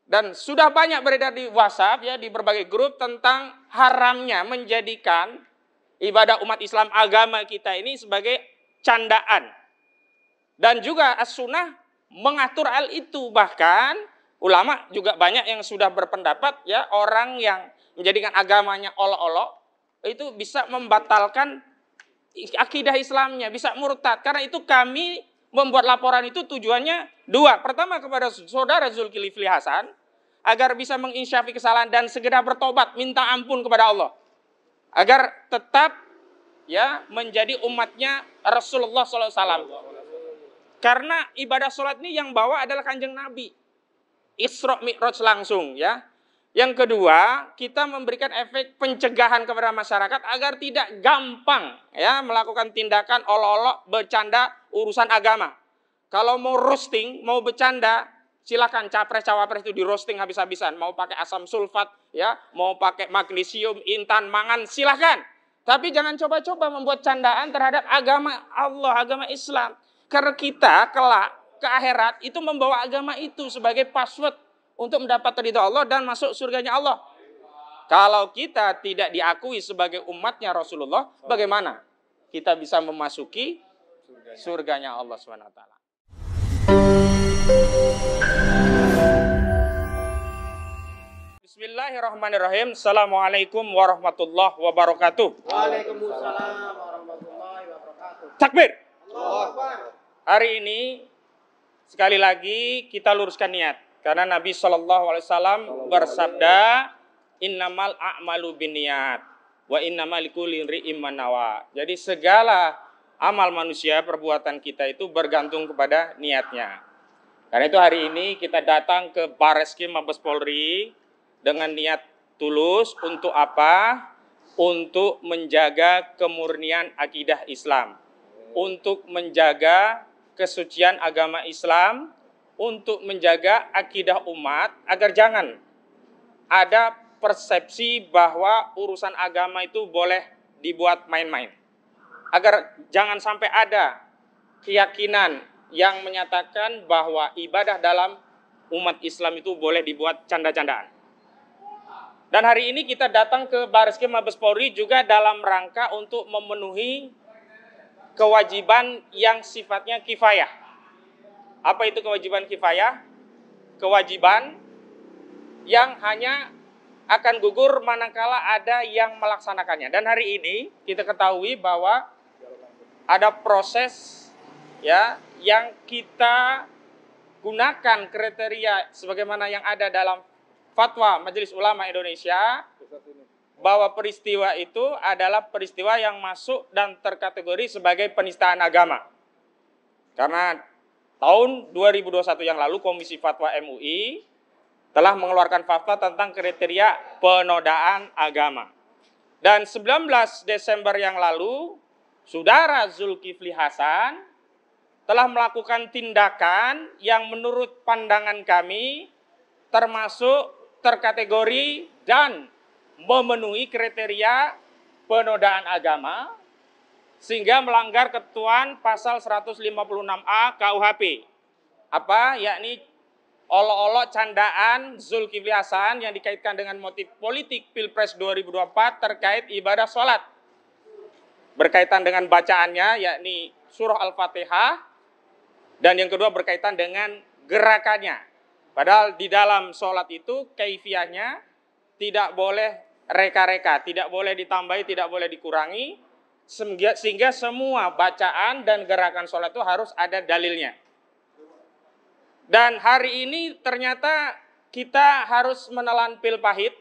dan sudah banyak beredar di WhatsApp ya, di berbagai grup tentang haramnya menjadikan ibadah umat Islam, agama kita ini sebagai candaan. Dan juga as-sunnah mengatur hal itu. Bahkan ulama juga banyak yang sudah berpendapat ya, orang yang menjadikan agamanya olok-olok itu bisa membatalkan akidah Islamnya, bisa murtad. Karena itu kami membuat laporan itu tujuannya dua. Pertama, kepada saudara Zulkifli Hasan agar bisa menginsyafi kesalahan dan segera bertobat, minta ampun kepada Allah, agar tetap ya menjadi umatnya Rasulullah SAW. Karena ibadah sholat ini yang bawa adalah Kanjeng Nabi, Isra Mi'raj langsung ya. Yang kedua, kita memberikan efek pencegahan kepada masyarakat agar tidak gampang ya melakukan tindakan olok-olok bercanda urusan agama. Kalau mau roasting, mau bercanda, silakan capres-cawapres itu di roasting habis-habisan. Mau pakai asam sulfat ya, mau pakai magnesium, intan, mangan, silakan. Tapi jangan coba-coba membuat candaan terhadap agama Allah, agama Islam. Karena kita kelak ke akhirat itu membawa agama itu sebagai password untuk mendapat ridha Allah dan masuk surganya Allah. Kalau kita tidak diakui sebagai umatnya Rasulullah, bagaimana kita bisa memasuki surganya Allah SWT? Bismillahirrahmanirrahim. Assalamualaikum warahmatullahi wabarakatuh. Waalaikumsalam warahmatullahi wabarakatuh. Takbir. Allahu Akbar. Hari ini sekali lagi kita luruskan niat. Karena Nabi SAW bersabda, innamal a'malu binniyat wa innamal likulli imri'in ma nawa. Jadi segala amal manusia, perbuatan kita itu bergantung kepada niatnya. Karena itu hari ini kita datang ke Bareskrim Mabes Polri dengan niat tulus untuk apa? Untuk menjaga kemurnian akidah Islam, untuk menjaga kesucian agama Islam, untuk menjaga akidah umat agar jangan ada persepsi bahwa urusan agama itu boleh dibuat main-main. Agar jangan sampai ada keyakinan yang menyatakan bahwa ibadah dalam umat Islam itu boleh dibuat canda-candaan. Dan hari ini kita datang ke Bareskrim Mabes Polri juga dalam rangka untuk memenuhi kewajiban yang sifatnya kifayah. Apa itu kewajiban kifayah? Kewajiban yang hanya akan gugur manakala ada yang melaksanakannya. Dan hari ini kita ketahui bahwa ada proses ya yang kita gunakan kriteria sebagaimana yang ada dalam fatwa Majelis Ulama Indonesia, bahwa peristiwa itu adalah peristiwa yang masuk dan terkategori sebagai penistaan agama. Karena tahun 2021 yang lalu Komisi Fatwa MUI telah mengeluarkan fatwa tentang kriteria penodaan agama. Dan 19 Desember yang lalu, Saudara Zulkifli Hasan telah melakukan tindakan yang menurut pandangan kami termasuk terkategori dan memenuhi kriteria penodaan agama, sehingga melanggar ketentuan pasal 156A KUHP. Apa? Yakni olok-olok candaan Zulkifli Hasan yang dikaitkan dengan motif politik Pilpres 2024 terkait ibadah sholat. Berkaitan dengan bacaannya, yakni surah Al-Fatihah, dan yang kedua berkaitan dengan gerakannya. Padahal di dalam sholat itu kaifiyahnya tidak boleh reka-reka, tidak boleh ditambahi, tidak boleh dikurangi, sehingga semua bacaan dan gerakan sholat itu harus ada dalilnya. Dan hari ini ternyata kita harus menelan pil pahit.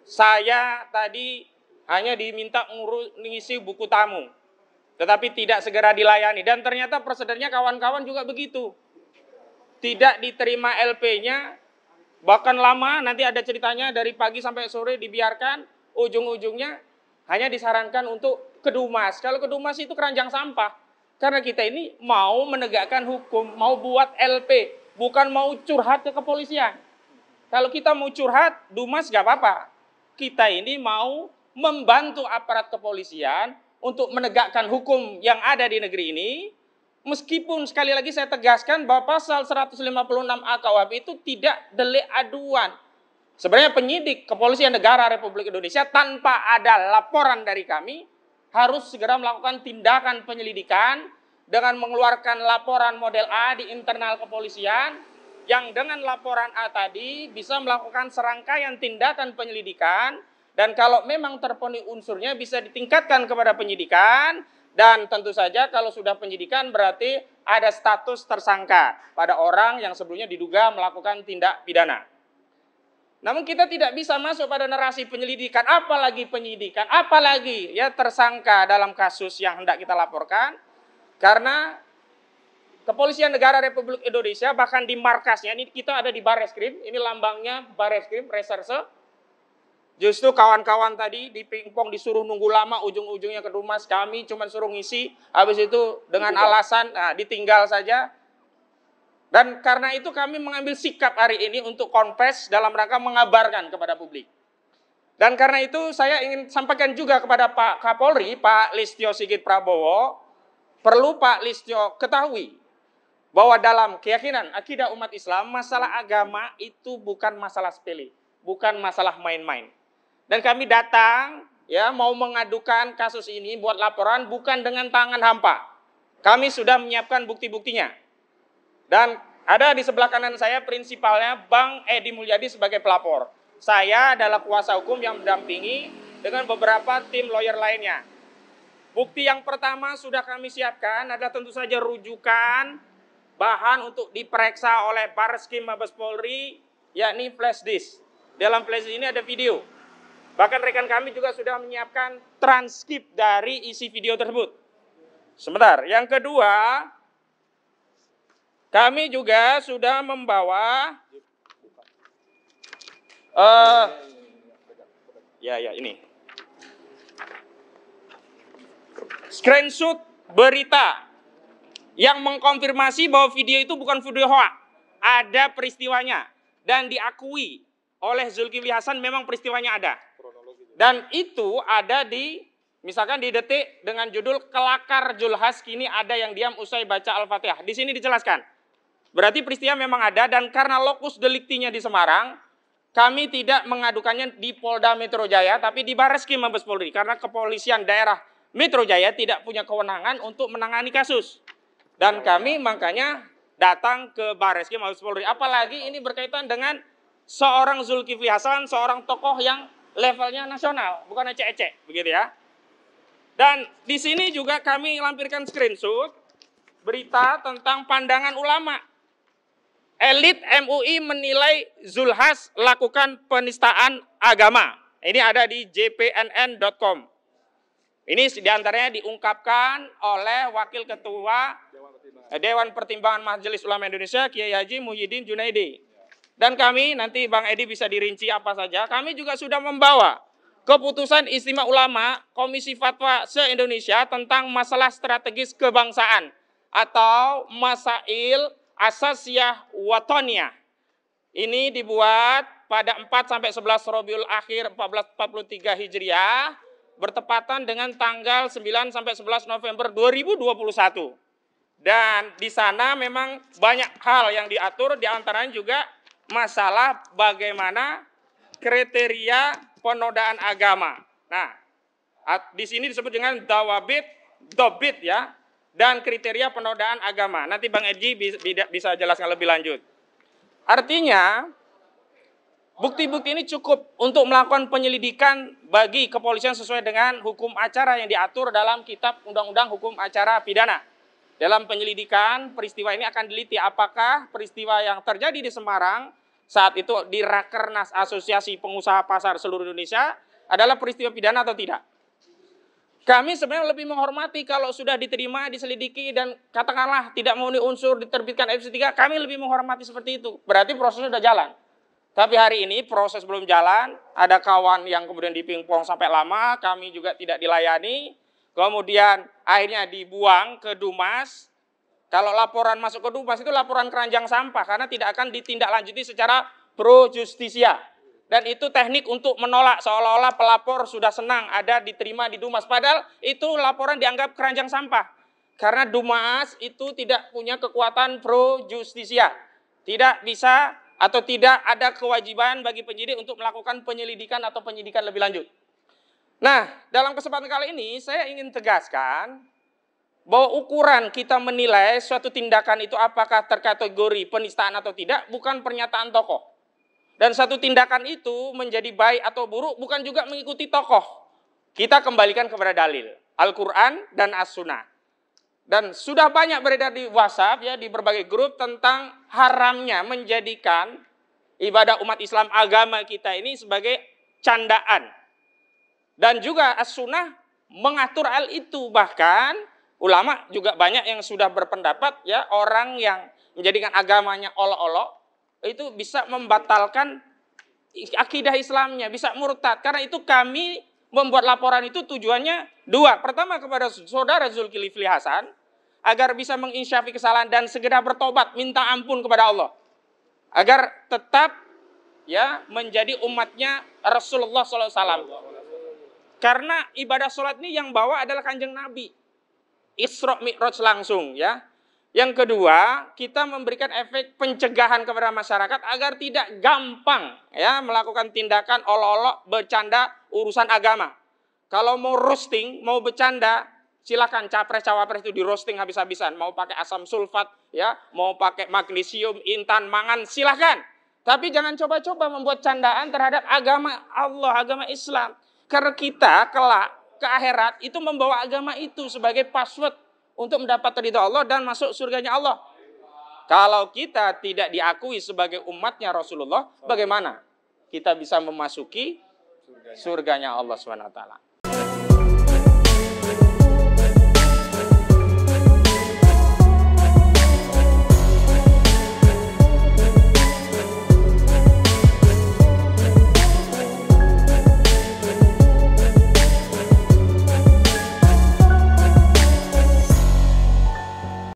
Saya tadi hanya diminta mengisi buku tamu, tetapi tidak segera dilayani. Dan ternyata prosedurnya kawan-kawan juga begitu. Tidak diterima LP-nya, bahkan lama, nanti ada ceritanya dari pagi sampai sore dibiarkan, ujung-ujungnya hanya disarankan untuk ke Dumas. Kalau ke Dumas itu keranjang sampah. Karena kita ini mau menegakkan hukum, mau buat LP, bukan mau curhat ke kepolisian. Kalau kita mau curhat, Dumas gak apa-apa. Kita ini mau membantu aparat kepolisian untuk menegakkan hukum yang ada di negeri ini, Meskipun sekali lagi saya tegaskan bahwa pasal 156A KUHP itu tidak delik aduan. Sebenarnya penyidik Kepolisian Negara Republik Indonesia tanpa ada laporan dari kami harus segera melakukan tindakan penyelidikan dengan mengeluarkan laporan model A di internal kepolisian yang dengan laporan A tadi bisa melakukan serangkaian tindakan penyelidikan dan kalau memang terpenuhi unsurnya bisa ditingkatkan kepada penyidikan. Dan tentu saja kalau sudah penyidikan berarti ada status tersangka pada orang yang sebelumnya diduga melakukan tindak pidana. Namun kita tidak bisa masuk pada narasi penyelidikan, apalagi penyidikan, apalagi ya tersangka dalam kasus yang hendak kita laporkan. Karena Kepolisian Negara Republik Indonesia bahkan di markasnya, ini kita ada di Bareskrim, ini lambangnya Bareskrim, Reserse. Justru kawan-kawan tadi di pingpong disuruh nunggu lama, ujung-ujungnya ke rumah kami cuma suruh ngisi, habis itu dengan alasan ditinggal saja. Dan karena itu kami mengambil sikap hari ini untuk konfes dalam rangka mengabarkan kepada publik. Dan karena itu saya ingin sampaikan juga kepada Pak Kapolri, Pak Listio Sigit Prabowo, perlu Pak Listio ketahui bahwa dalam keyakinan akidah umat Islam, masalah agama itu bukan masalah sepele, bukan masalah main-main. Dan kami datang ya mau mengadukan kasus ini buat laporan bukan dengan tangan hampa. Kami sudah menyiapkan bukti-buktinya. Dan ada di sebelah kanan saya prinsipalnya Bang Edi Mulyadi sebagai pelapor. Saya adalah kuasa hukum yang mendampingi dengan beberapa tim lawyer lainnya. Bukti yang pertama sudah kami siapkan adalah tentu saja rujukan bahan untuk diperiksa oleh Bareskrim Mabes Polri, yakni flash disk. Dalam flash disk ini ada video. Bahkan rekan kami juga sudah menyiapkan transkrip dari isi video tersebut. Sebentar, yang kedua, kami juga sudah membawa ini screenshot berita yang mengkonfirmasi bahwa video itu bukan video hoax, ada peristiwanya dan diakui oleh Zulkifli Hasan memang peristiwanya ada. Dan itu ada di, misalkan di Detik dengan judul Kelakar Julhas kini ada yang diam usai baca Al-Fatihah. Di sini dijelaskan. Berarti peristiwa memang ada dan karena lokus deliktinya di Semarang, kami tidak mengadukannya di Polda Metro Jaya, tapi di Bareskrim Mabes Polri. Karena kepolisian daerah Metro Jaya tidak punya kewenangan untuk menangani kasus. Dan kami makanya datang ke Bareskrim Mabes Polri. Apalagi ini berkaitan dengan seorang Zulkifli Hasan, seorang tokoh yang levelnya nasional, bukan ecek-ecek, begitu ya. Dan di sini juga kami lampirkan screenshot berita tentang pandangan ulama. Elit MUI menilai Zulhas lakukan penistaan agama. Ini ada di jpnn.com. Ini diantaranya diungkapkan oleh Wakil Ketua Dewan Pertimbangan Majelis Ulama Indonesia, Kiai Haji Muhyiddin Junaidi. Dan kami, nanti Bang Edi bisa dirinci apa saja, kami juga sudah membawa keputusan Istimewa Ulama Komisi Fatwa se-Indonesia tentang masalah strategis kebangsaan atau Masail Asasiyah Watoniyah. Ini dibuat pada 4-11 Rabiul Akhir 1443 Hijriah, bertepatan dengan tanggal 9-11 November 2021. Dan di sana memang banyak hal yang diatur, diantaranya juga masalah bagaimana kriteria penodaan agama. Nah, di sini disebut dengan dawabit, dobit ya, dan kriteria penodaan agama. Nanti Bang Edi bisa jelaskan lebih lanjut. Artinya, bukti-bukti ini cukup untuk melakukan penyelidikan bagi kepolisian sesuai dengan hukum acara yang diatur dalam Kitab Undang-Undang Hukum Acara Pidana. Dalam penyelidikan, peristiwa ini akan diliti apakah peristiwa yang terjadi di Semarang saat itu di Rakernas Asosiasi Pengusaha Pasar Seluruh Indonesia adalah peristiwa pidana atau tidak. Kami sebenarnya lebih menghormati kalau sudah diterima, diselidiki, dan katakanlah tidak memenuhi unsur diterbitkan FC3, kami lebih menghormati seperti itu. Berarti prosesnya sudah jalan. Tapi hari ini proses belum jalan, ada kawan yang kemudian dipingpong sampai lama, kami juga tidak dilayani. Kemudian akhirnya dibuang ke Dumas. Kalau laporan masuk ke Dumas itu laporan keranjang sampah karena tidak akan ditindaklanjuti secara pro justisia. Dan itu teknik untuk menolak seolah-olah pelapor sudah senang ada diterima di Dumas. Padahal itu laporan dianggap keranjang sampah. Karena Dumas itu tidak punya kekuatan pro justisia. Tidak bisa atau tidak ada kewajiban bagi penyidik untuk melakukan penyelidikan atau penyidikan lebih lanjut. Nah, dalam kesempatan kali ini saya ingin tegaskan bahwa ukuran kita menilai suatu tindakan itu apakah terkategori penistaan atau tidak bukan pernyataan tokoh. Dan satu tindakan itu menjadi baik atau buruk bukan juga mengikuti tokoh. Kita kembalikan kepada dalil, Al-Quran dan As-Sunnah. Dan sudah banyak beredar di WhatsApp ya, di berbagai grup tentang haramnya menjadikan ibadah umat Islam agama kita ini sebagai candaan. Dan juga As-Sunnah mengatur hal itu. Bahkan ulama juga banyak yang sudah berpendapat ya, orang yang menjadikan agamanya olok-olok itu bisa membatalkan akidah Islamnya, bisa murtad. Karena itu kami membuat laporan itu tujuannya dua. Pertama kepada saudara Zulkifli Hasan agar bisa menginsyafi kesalahan dan segera bertobat, minta ampun kepada Allah. Agar tetap ya menjadi umatnya Rasulullah SAW. Karena ibadah sholat ini yang bawa adalah Kanjeng Nabi. Isra Mi'raj langsung ya. Yang kedua, kita memberikan efek pencegahan kepada masyarakat agar tidak gampang ya melakukan tindakan olok-olok bercanda urusan agama. Kalau mau roasting, mau bercanda, silakan capres-cawapres itu di roasting habis-habisan. Mau pakai asam sulfat, ya, mau pakai magnesium, intan, mangan, silakan. Tapi jangan coba-coba membuat candaan terhadap agama Allah, agama Islam. Karena kita kelak ke akhirat itu membawa agama itu sebagai password untuk mendapat ridha Allah dan masuk surganya Allah. Kalau kita tidak diakui sebagai umatnya Rasulullah, bagaimana kita bisa memasuki surganya Allah SWT?